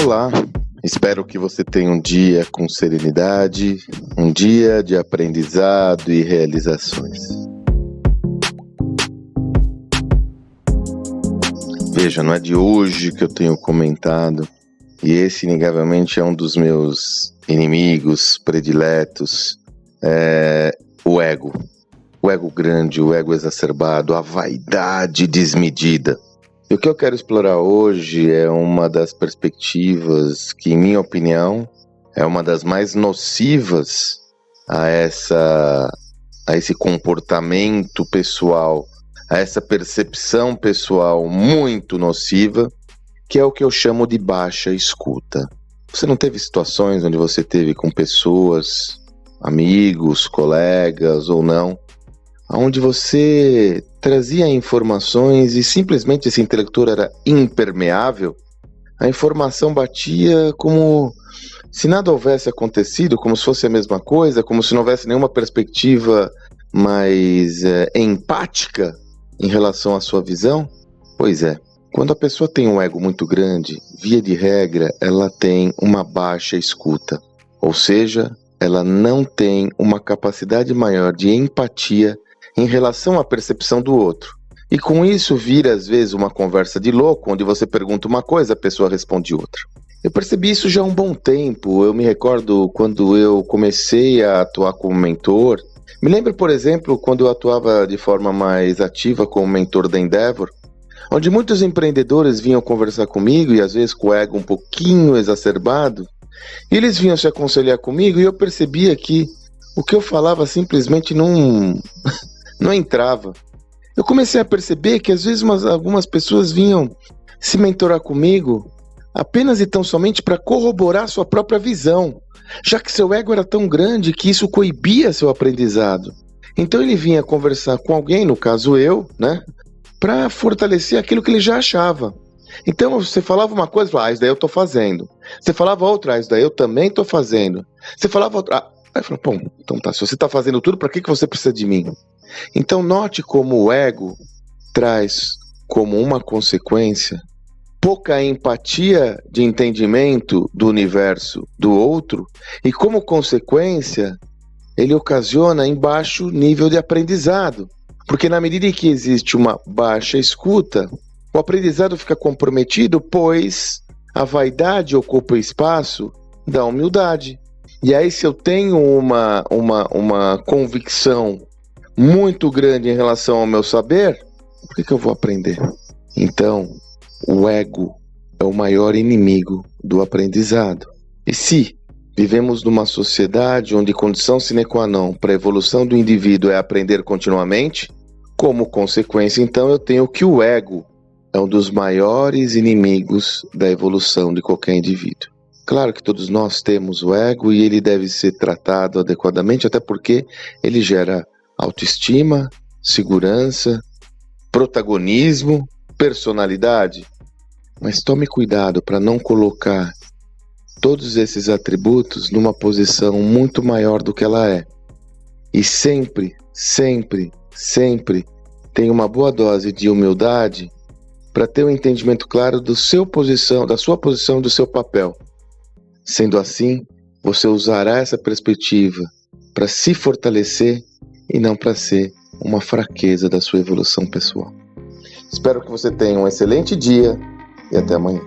Olá, espero que você tenha um dia com serenidade, um dia de aprendizado e realizações. Veja, não é de hoje que eu tenho comentado, e esse inegavelmente é um dos meus inimigos prediletos, o ego. O ego grande, o ego exacerbado, a vaidade desmedida. E o que eu quero explorar hoje é uma das perspectivas que, em minha opinião, é uma das mais nocivas a esse comportamento pessoal, a essa percepção pessoal muito nociva, que é o que eu chamo de baixa escuta. Você não teve situações onde você teve com pessoas, amigos, colegas ou não, onde você trazia informações e simplesmente esse intelector era impermeável? A informação batia como se nada houvesse acontecido, como se fosse a mesma coisa, como se não houvesse nenhuma perspectiva mais empática em relação à sua visão? Pois é, quando a pessoa tem um ego muito grande, via de regra, ela tem uma baixa escuta, ou seja, ela não tem uma capacidade maior de empatia em relação à percepção do outro. E com isso vira às vezes uma conversa de louco, onde você pergunta uma coisa, a pessoa responde outra. Eu percebi isso já há um bom tempo. Eu me recordo quando eu comecei a atuar como mentor. Me lembro, por exemplo, quando eu atuava de forma mais ativa como mentor da Endeavor, onde muitos empreendedores vinham conversar comigo, e às vezes com o ego um pouquinho exacerbado, e eles vinham se aconselhar comigo, e eu percebia que o que eu falava simplesmente não entrava. Eu comecei a perceber que às vezes algumas pessoas vinham se mentorar comigo apenas e tão somente para corroborar sua própria visão, já que seu ego era tão grande que isso coibia seu aprendizado. Então ele vinha conversar com alguém, no caso eu, para fortalecer aquilo que ele já achava. Então você falava uma coisa, falava, isso daí eu estou fazendo. Você falava outra, isso daí eu também estou fazendo. Você falava outra, aí eu falei, bom, então tá, se você está fazendo tudo, para que você precisa de mim? Então note como o ego traz como uma consequência pouca empatia de entendimento do universo do outro, e como consequência ele ocasiona em baixo nível de aprendizado, porque na medida em que existe uma baixa escuta, o aprendizado fica comprometido, pois a vaidade ocupa o espaço da humildade. E aí, se eu tenho uma convicção muito grande em relação ao meu saber, por que eu vou aprender? Então, o ego é o maior inimigo do aprendizado. E se vivemos numa sociedade onde condição sine qua non para a evolução do indivíduo é aprender continuamente, como consequência, então, eu tenho que o ego é um dos maiores inimigos da evolução de qualquer indivíduo. Claro que todos nós temos o ego e ele deve ser tratado adequadamente, até porque ele gera autoestima, segurança, protagonismo, personalidade. Mas tome cuidado para não colocar todos esses atributos numa posição muito maior do que ela é. E sempre, sempre, sempre tenha uma boa dose de humildade para ter um entendimento claro da sua posição e do seu papel. Sendo assim, você usará essa perspectiva para se fortalecer e não para ser uma fraqueza da sua evolução pessoal. Espero que você tenha um excelente dia e até amanhã.